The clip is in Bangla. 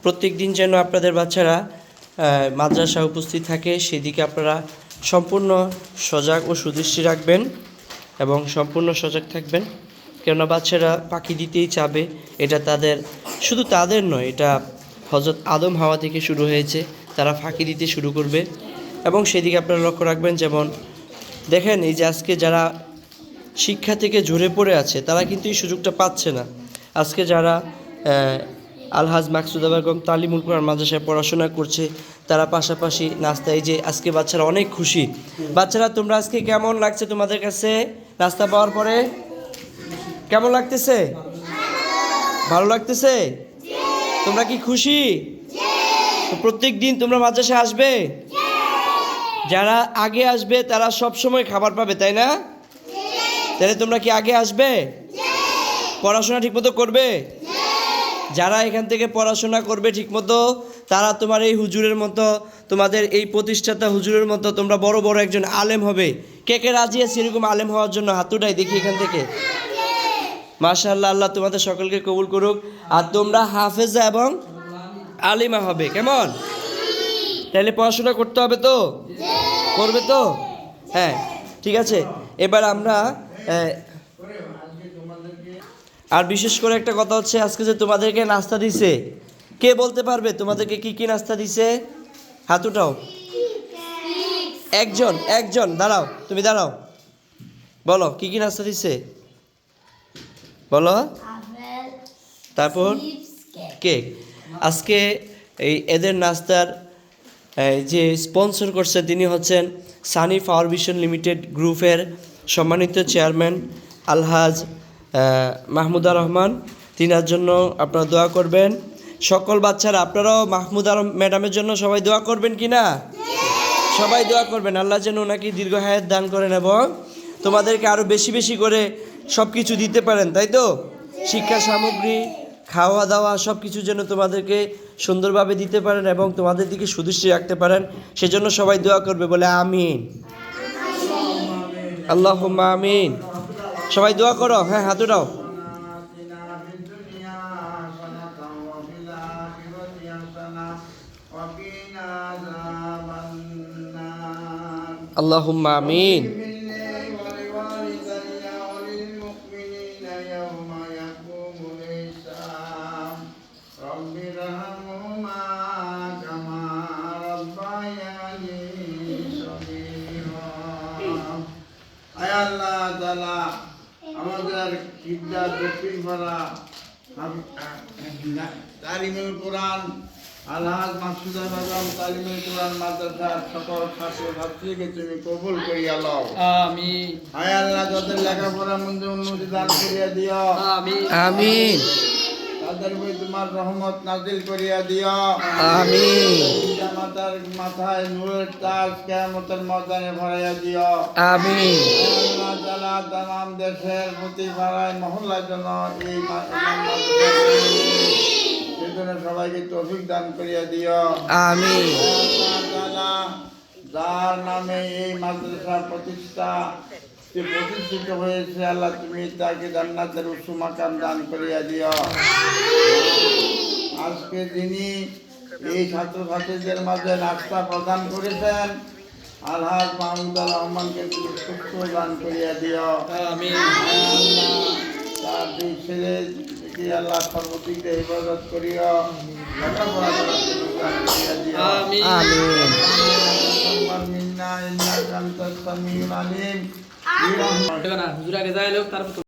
প্রত্যেক দিন যেন আপনাদের বাচ্চারা মাদ্রাসায় উপস্থিত থাকে সেদিকে আপনারা সম্পূর্ণ সজাগ ও সুদৃষ্টি রাখবেন এবং সম্পূর্ণ সজাগ থাকবেন। কেননা বাচ্চারা পাখি দিতেই চাবে, এটা তাদের শুধু তাদের নয়, এটা হযরত আদম হাওয়া থেকে শুরু হয়েছে, তারা ফাঁকি দিতে শুরু করবে এবং সেদিকে আপনারা লক্ষ্য রাখবেন। যেমন দেখেন, এই যে আজকে যারা শিক্ষা থেকে ঝরে পড়ে আছে তারা কিন্তু এই সুযোগটা পাচ্ছে না। আজকে যারা আলহাজ মাকসুদা বেগম তালিমুল কোরআন মাদ্রাসায় পড়াশোনা করছে তারা পাশাপাশি নাস্তা, এই যে আজকে বাচ্চারা অনেক খুশি। বাচ্চারা তোমরা আজকে কেমন লাগছে তোমাদের কাছে নাস্তা পাওয়ার পরে? কেমন লাগতেছে? ভালো লাগতেছে? তোমরা কি খুশি? প্রত্যেক দিন তোমরা মাদ্রাসায় আসবে? যারা আগে আসবে তারা সব সময় খাবার পাবে, তাই না? তাহলে তোমরা কি আগে আসবে? পড়াশোনা ঠিকমতো করবে? যারা এখান থেকে পড়াশোনা করবে ঠিকমতো তারা তোমার এই হুজুরের মতো, তোমাদের এই প্রতিষ্ঠাতা হুজুরের মতো তোমরা বড় বড় একজন আলেম হবে। কে কে রাজি আছে এরকম আলেম হওয়ার জন্য? হাত উঠাই দেখি এখান থেকে। মাশাআল্লাহ, আল্লাহ তোমাদের সকলকে কবুল করুক। আর তোমরা হাফেজা এবং আলিমা হবে, কেমন? তাহলে পড়াশোনা করতে হবে তো? করবে তো? হ্যাঁ, ঠিক আছে। এবার আমরা আর বিশেষ করে একটা কথা হচ্ছে, আজকে যে তোমাদেরকে নাস্তা দিছে, কে বলতে পারবে তোমাদেরকে কি কি নাস্তা দিছে? হাত উঠাও। একজন দাঁড়াও, তুমি দাঁড়াও, বলো কি কি নাস্তা দিছে বলো। তারপর কেক। আজকে এদের নাস্তার যে স্পন্সর করছে তিনি হচ্ছেন সানি পাওয়ার ভিশন লিমিটেড গ্রুপের সম্মানিত চেয়ারম্যান আলহাজ মাহমুদা রহমান। তিনার জন্য আপনারা দোয়া করবেন। সকল বাচ্চারা আপনারাও মাহমুদা ম্যাডামের জন্য সবাই দোয়া করবেন কি না? সবাই দোয়া করবেন আল্লাহ যেন ওনাকে দীর্ঘ হায়াত দান করেন এবং তোমাদেরকে আরও বেশি বেশি করে সব কিছু দিতে পারেন, তাই তো? শিক্ষা সামগ্রী, খাওয়া দাওয়া সব কিছু যেন তোমাদেরকে সুন্দরভাবে দিতে পারেন এবং তোমাদের দিকে সুদৃষ্টি রাখতে পারেন, সেজন্য সবাই দোয়া করবে বলে আমিন। আল্লাহুম্মা আমিন। সবাই দোয়া করো। হ্যাঁ, হাত উঠাও। আল্লাহুম্মা আমিন। আল্লাহ তাআলা আমাদের কিবলা দক্ষিণ পাড়া তালিমুল কোরআন আলহাজ মাকসুদা বেগম তালিমুল কোরআন মাদ্রাসার সকল ছাত্র ছাত্রীকে তুমি কবুল করিয়া লও, আমিন। আয় আল্লাহ তাদের লেখাপড়া মধ্যে উন্নতি দান করিয়া দিও, আমিন আমিন। তাদের উপর তোমার রহমত নাজিল করিয়া দিও, আমিন। মাতার মাথায় নূরের তাজ কিয়ামতের ময়দানে ভরাইয়া দিও, আমিন। আল্লাহ তাআলা তামাম দেশের প্রতি পাড়ায় মহল্লার জন্য এই সেজন্য সবাইকে তৌফিক দান করিয়া দিও, আমিন। আল্লাহ তাআলা যার নামে এই মাদ্রাসা প্রতিষ্ঠিত হয়েছে আল্লাহ তুমি তাকে জান্নাতের উচ্চ মাকাম দান করিয়া দিও। আজকে যিনি এই ছাত্রছাত্রীদের মাঝে নাস্তা প্রদান করেছেন আলহাজ মাহমুদুর রহমানকে তুমি সুস্থ দান করিয়া দিও, আমিন। তার দুই ছেলে আল্লাহ সর্বদিক দিয়ে হেফাজত করিও, লেখাপড়া করার সুযোগ দান করিয়া দিও, আমিন। মিন্না ইন্নাকা আনতাস সামিউল আলিম। হুজুর আগে যাইলো তারপর